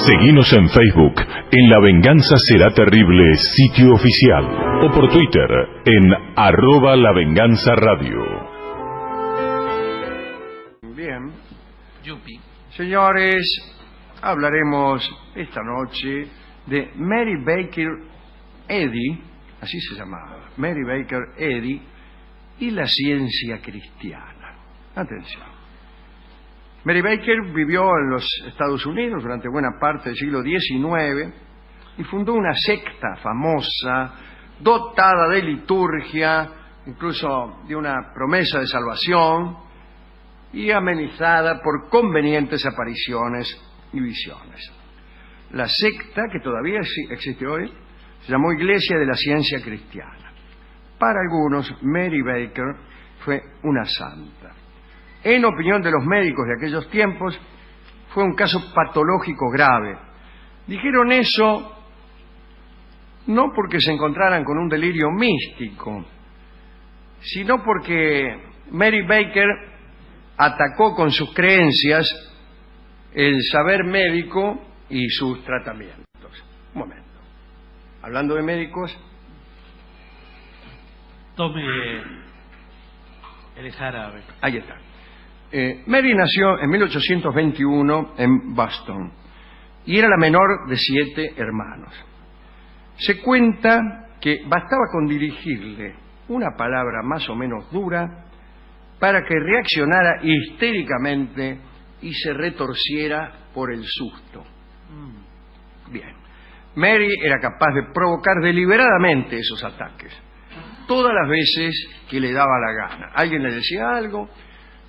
Seguinos en Facebook, en La Venganza Será Terrible, sitio oficial, o por Twitter, en @lavenganzaradio. Bien. Señores, hablaremos esta noche de Mary Baker Eddy, así se llamaba, Mary Baker Eddy, y la ciencia cristiana. Atención. Mary Baker vivió en los Estados Unidos durante buena parte del siglo XIX y fundó una secta famosa, dotada de liturgia, incluso de una promesa de salvación y amenizada por convenientes apariciones y visiones. La secta, que todavía existe hoy, se llamó Iglesia de la Ciencia Cristiana. Para algunos, Mary Baker fue una santa. En opinión de los médicos de aquellos tiempos, fue un caso patológico grave. Dijeron eso no porque se encontraran con un delirio místico, sino porque Mary Baker atacó con sus creencias el saber médico y sus tratamientos. Un momento. Hablando de médicos... Tome el jarabe. Ahí está. Mary nació en 1821 en Boston y era la menor de 7 hermanos. Se cuenta que bastaba con dirigirle una palabra más o menos dura para que reaccionara histéricamente y se retorciera por el susto. Bien. Mary era capaz de provocar deliberadamente esos ataques, todas las veces que le daba la gana. Alguien le decía algo,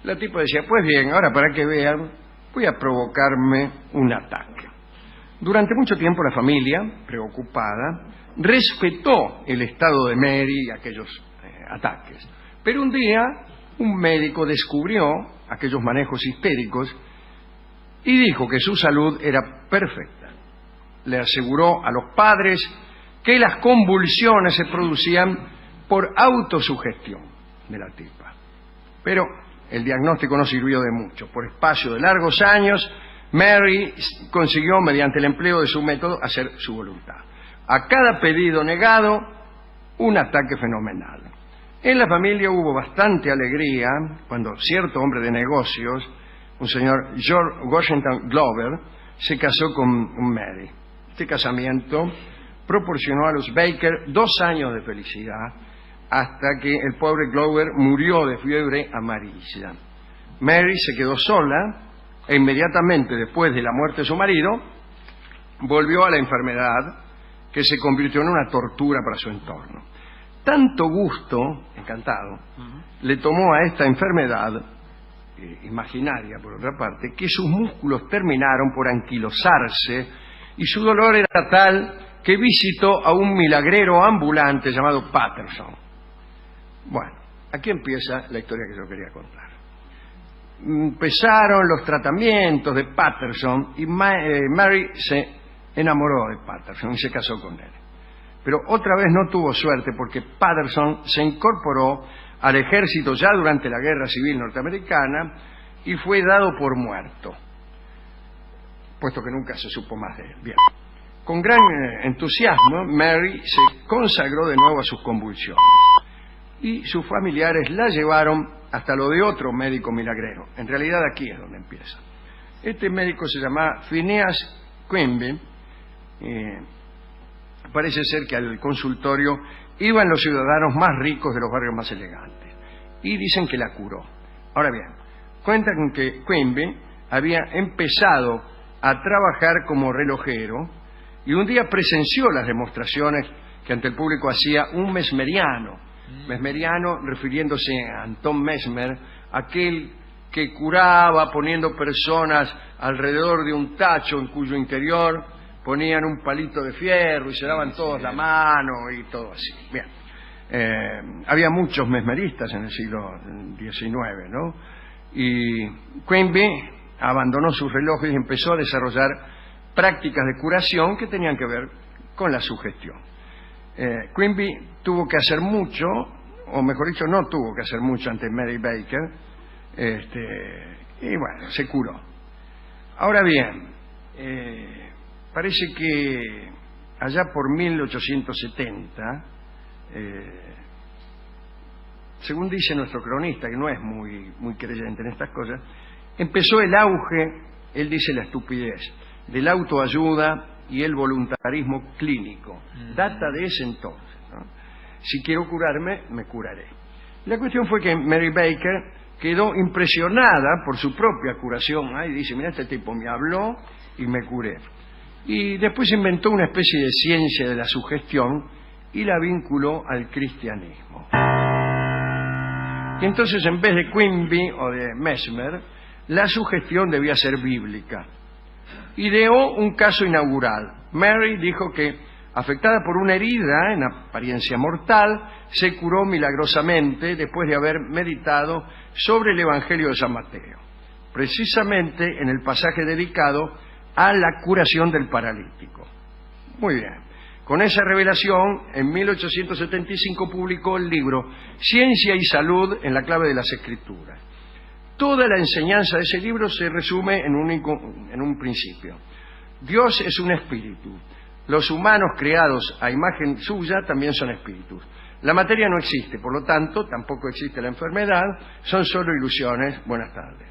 la tipa decía, pues bien, ahora para que vean, voy a provocarme un ataque. Durante mucho tiempo la familia, preocupada, respetó el estado de Mary y aquellos ataques. Pero un día, un médico descubrió aquellos manejos histéricos y dijo que su salud era perfecta. Le aseguró a los padres que las convulsiones se producían por autosugestión de la tipa. Pero el diagnóstico no sirvió de mucho. Por espacio de largos años, Mary consiguió, mediante el empleo de su método, hacer su voluntad. A cada pedido negado, un ataque fenomenal. En la familia hubo bastante alegría cuando cierto hombre de negocios, un señor George Washington Glover, se casó con Mary. Este casamiento proporcionó a los Baker 2 años de felicidad, hasta que el pobre Glover murió de fiebre amarilla. Mary se quedó sola e inmediatamente después de la muerte de su marido volvió a la enfermedad, que se convirtió en una tortura para su entorno. Tanto gusto, encantado, le tomó a esta enfermedad, imaginaria por otra parte, que sus músculos terminaron por anquilosarse y su dolor era tal que visitó a un milagrero ambulante llamado Patterson. Bueno, aquí empieza la historia que yo quería contar. Empezaron los tratamientos de Patterson y Mary se enamoró de Patterson y se casó con él. Pero otra vez no tuvo suerte porque Patterson se incorporó al ejército ya durante la Guerra Civil Norteamericana y fue dado por muerto, puesto que nunca se supo más de él. Bien. Con gran entusiasmo, Mary se consagró de nuevo a sus convulsiones y sus familiares la llevaron hasta lo de otro médico milagrero. En realidad aquí es donde empieza. Este médico se llama Phineas Quimby. Parece ser que al consultorio iban los ciudadanos más ricos de los barrios más elegantes y dicen que la curó. Ahora bien, cuentan que Quimby había empezado a trabajar como relojero y un día presenció las demostraciones que ante el público hacía un mesmeriano. Mesmeriano refiriéndose a Anton Mesmer, aquel que curaba poniendo personas alrededor de un tacho en cuyo interior ponían un palito de fierro y se daban todos la mano y todo así. Bien. Había muchos mesmeristas en el siglo XIX, ¿no? Y Quimby abandonó sus relojes y empezó a desarrollar prácticas de curación que tenían que ver con la sugestión. Quimby tuvo que hacer mucho, o mejor dicho, no tuvo que hacer mucho ante Mary Baker, y bueno, se curó. Ahora bien, parece que allá por 1870, según dice nuestro cronista, que no es muy creyente en estas cosas, empezó el auge, él dice la estupidez, de la autoayuda y el voluntarismo clínico. Data de ese entonces, ¿no? Si quiero curarme, me curaré. La cuestión fue que Mary Baker quedó impresionada por su propia curación. Y dice, mira, este tipo me habló y me curé. Y después inventó una especie de ciencia de la sugestión y la vinculó al cristianismo. Y entonces, en vez de Quimby o de Mesmer, la sugestión debía ser bíblica. Ideó un caso inaugural. Mary dijo que, afectada por una herida en apariencia mortal, se curó milagrosamente después de haber meditado sobre el Evangelio de San Mateo, precisamente en el pasaje dedicado a la curación del paralítico. Muy bien. Con esa revelación, en 1875 publicó el libro Ciencia y Salud en la clave de las Escrituras. Toda la enseñanza de ese libro se resume en un principio. Dios es un espíritu. Los humanos creados a imagen suya también son espíritus. La materia no existe, por lo tanto, tampoco existe la enfermedad, son solo ilusiones. Buenas tardes.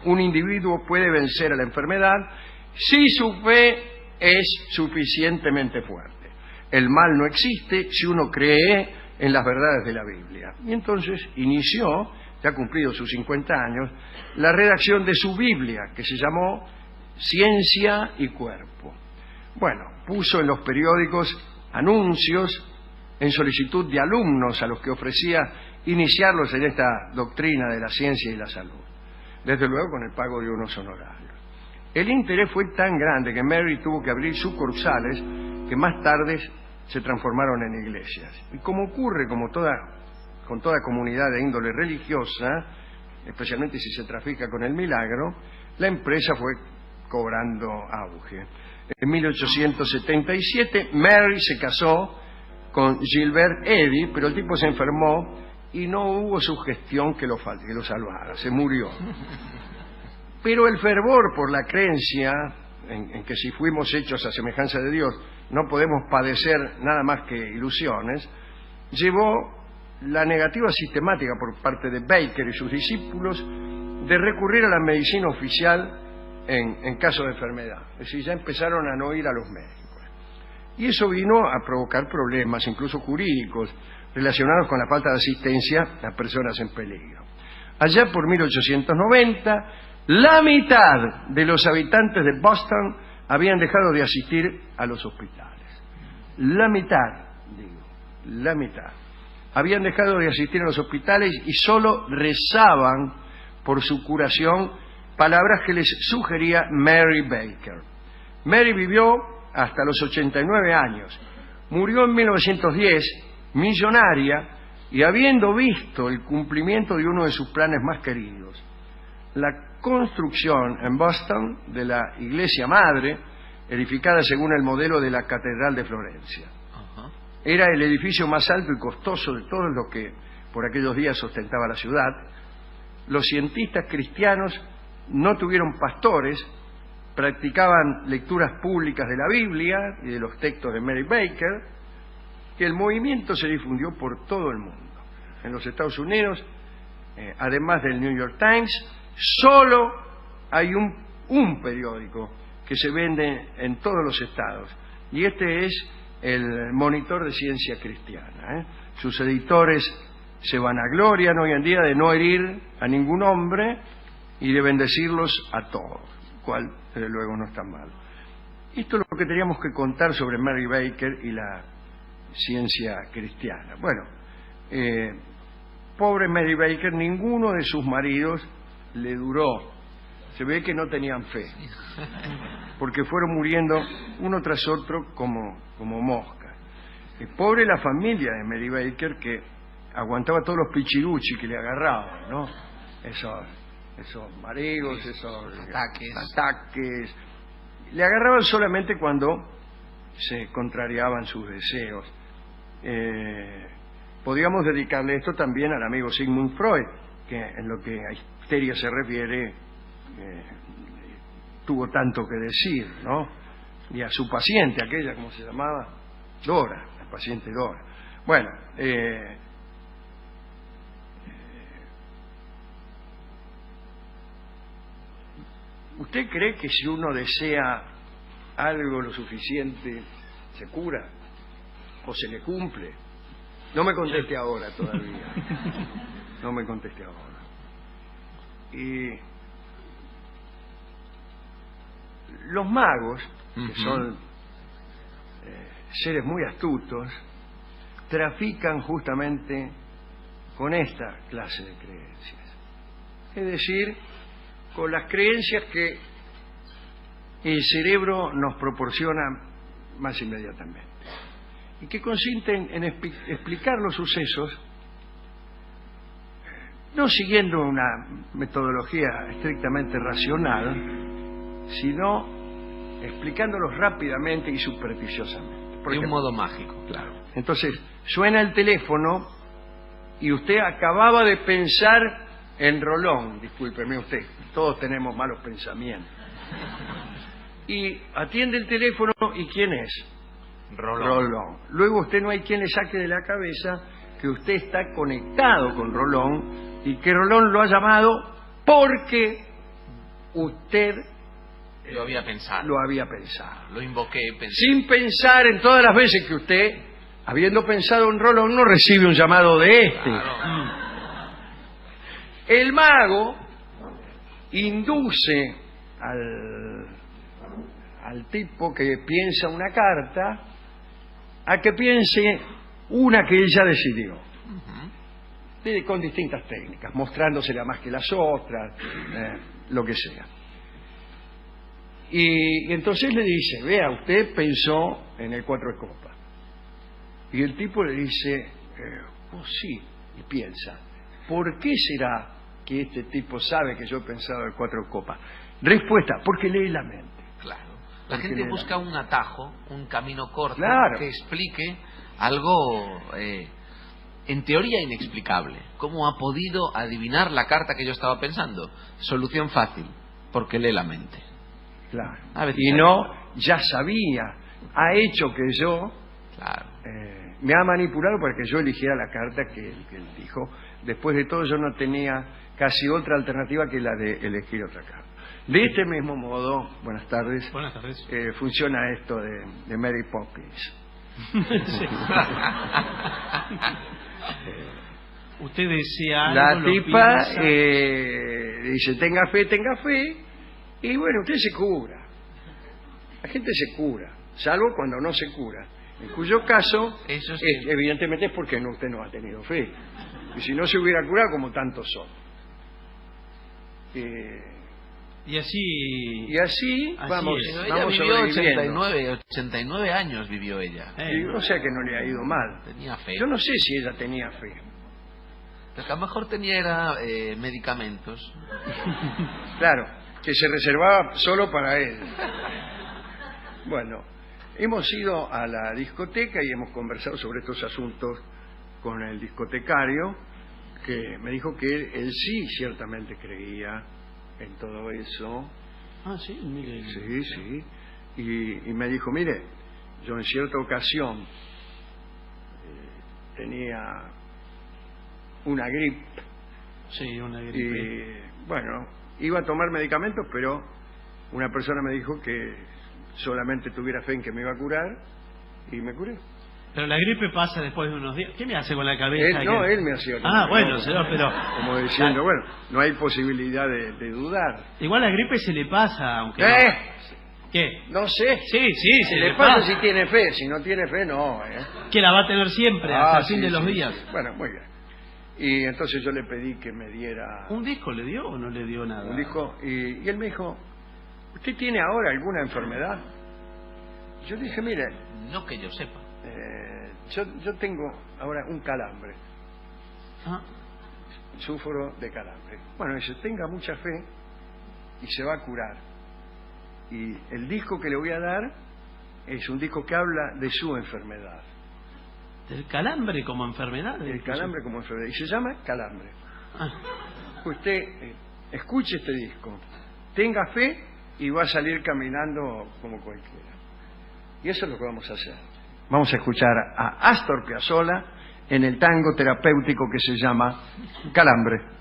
Un individuo puede vencer a la enfermedad si su fe es suficientemente fuerte. El mal no existe si uno cree en las verdades de la Biblia. Y entonces inició, ya ha cumplido sus 50 años, la redacción de su Biblia, que se llamó Ciencia y Cuerpo. Bueno, puso en los periódicos anuncios en solicitud de alumnos a los que ofrecía iniciarlos en esta doctrina de la ciencia y la salud, desde luego con el pago de unos honorarios. El interés fue tan grande que Mary tuvo que abrir sucursales que más tarde se transformaron en iglesias. Y como ocurre con toda comunidad de índole religiosa, especialmente si se trafica con el milagro, la empresa fue cobrando auge. En 1877 Mary se casó con Gilbert Eddy, pero el tipo se enfermó y no hubo sugestión que lo salvara, se murió. Pero el fervor por la creencia en que si fuimos hechos a semejanza de Dios no podemos padecer nada más que ilusiones, llevó la negativa sistemática por parte de Baker y sus discípulos de recurrir a la medicina oficial en caso de enfermedad. Es decir, ya empezaron a no ir a los médicos. Y eso vino a provocar problemas, incluso jurídicos, relacionados con la falta de asistencia a personas en peligro. Allá por 1890, la mitad de los habitantes de Boston habían dejado de asistir a los hospitales. La mitad, la mitad. Habían dejado de asistir a los hospitales y solo rezaban por su curación, palabras que les sugería Mary Baker. Mary vivió hasta los 89 años. Murió en 1910, millonaria, y habiendo visto el cumplimiento de uno de sus planes más queridos, la construcción en Boston de la iglesia madre, edificada según el modelo de la Catedral de Florencia. Era el edificio más alto y costoso de todos los que por aquellos días ostentaba la ciudad. Los cientistas cristianos no tuvieron pastores, practicaban lecturas públicas de la Biblia y de los textos de Mary Baker, que el movimiento se difundió por todo el mundo. En los Estados Unidos, además del New York Times, solo hay un periódico que se vende en todos los estados, y este es el Monitor de Ciencia Cristiana. Sus editores se vanaglorian hoy en día de no herir a ningún hombre y de bendecirlos a todos, cual desde luego no está mal. Esto es lo que teníamos que contar sobre Mary Baker y la ciencia cristiana. Bueno, pobre Mary Baker, ninguno de sus maridos le duró. Se ve que no tenían fe, porque fueron muriendo uno tras otro como moscas. Pobre la familia de Mary Baker, que aguantaba todos los pichiruchi que le agarraban, ¿no? Esos mareos, esos ataques. Le agarraban solamente cuando se contrariaban sus deseos. Podríamos dedicarle esto también al amigo Sigmund Freud, que en lo que a histeria se refiere tuvo tanto que decir, ¿no? Y a su paciente, aquella, ¿cómo se llamaba? Dora, la paciente Dora. Bueno, ¿usted cree que si uno desea algo lo suficiente se cura? ¿O se le cumple? No me conteste ahora todavía. No me conteste ahora. Y los magos, que son seres muy astutos, trafican justamente con esta clase de creencias. Es decir, con las creencias que el cerebro nos proporciona más inmediatamente, y que consisten en explicar los sucesos no siguiendo una metodología estrictamente racional, sino explicándolos rápidamente y supersticiosamente. De un modo mágico. Claro. Entonces, suena el teléfono y usted acababa de pensar en Rolón, discúlpeme usted, todos tenemos malos pensamientos. Y atiende el teléfono, ¿y quién es? Rolón. Luego usted no hay quien le saque de la cabeza que usted está conectado con Rolón y que Rolón lo ha llamado porque usted lo había pensado. Lo había pensado. Lo invoqué, pensé. Sin pensar en todas las veces que usted, habiendo pensado en Rolón, no recibe un llamado de este. Claro. El mago induce al tipo que piensa una carta a que piense una que él ya decidió, con distintas técnicas, mostrándosela más que las otras, lo que sea. Y entonces le dice, vea, usted pensó en el 4 de copa. Y el tipo le dice, oh sí, y piensa, ¿por qué será que este tipo sabe que yo he pensado en el 4 de copa? Respuesta, porque lee la mente. Claro. La gente busca un atajo, un camino corto, claro, que explique algo en teoría inexplicable. ¿Cómo ha podido adivinar la carta que yo estaba pensando? Solución fácil, porque lee la mente. Claro. Y no, ya sabía, ha hecho que yo, claro, me ha manipulado para que yo eligiera la carta que él dijo. Después de todo, yo no tenía casi otra alternativa que la de elegir otra carta. De este mismo modo, buenas tardes, funciona esto de Mary Poppins. Sí. Usted decía algo, la tipa dice, tenga fe, y bueno, usted se cura. La gente se cura, salvo cuando no se cura, en cuyo caso, eso sí, evidentemente es porque usted no ha tenido fe. Y si no se hubiera curado, como tantos son. Y así vamos, ella vivió 89 años vivió ella. O sea que no le ha ido mal. Tenía fe. Yo no sé si ella tenía fe. Lo que a lo mejor tenía era medicamentos. Claro, que se reservaba solo para él. Bueno, hemos ido a la discoteca y hemos conversado sobre estos asuntos con el discotecario, que me dijo que él sí ciertamente creía en todo eso. Ah, sí, mire. Sí. Y me dijo, mire, yo en cierta ocasión tenía una gripe. Sí, una gripe. Y bueno, iba a tomar medicamentos, pero una persona me dijo que solamente tuviera fe en que me iba a curar, y me curé. Pero la gripe pasa después de unos días. ¿Qué me hace con la cabeza? Él me hacía. Bueno, señor, pero... Como diciendo, bueno, no hay posibilidad de dudar. Igual la gripe se le pasa, aunque... ¿Qué? No sé. Sí, se le pasa si tiene fe. Si no tiene fe, no. Que la va a tener siempre, hasta el fin de los días. Sí. Bueno, muy bien. Y entonces yo le pedí que me diera... ¿Un disco le dio o no le dio nada? Un disco, y él me dijo, ¿usted tiene ahora alguna enfermedad? Yo dije, mire... No que yo sepa. Yo tengo ahora un calambre. Sufro de calambre. Bueno, dice, tenga mucha fe y se va a curar. Y el disco que le voy a dar es un disco que habla de su enfermedad. ¿Del calambre como enfermedad? El calambre como enfermedad. Y se llama calambre. Usted escuche este disco, tenga fe y va a salir caminando como cualquiera. Y eso es lo que vamos a hacer. Vamos a escuchar a Astor Piazzolla en el tango terapéutico que se llama Calambre.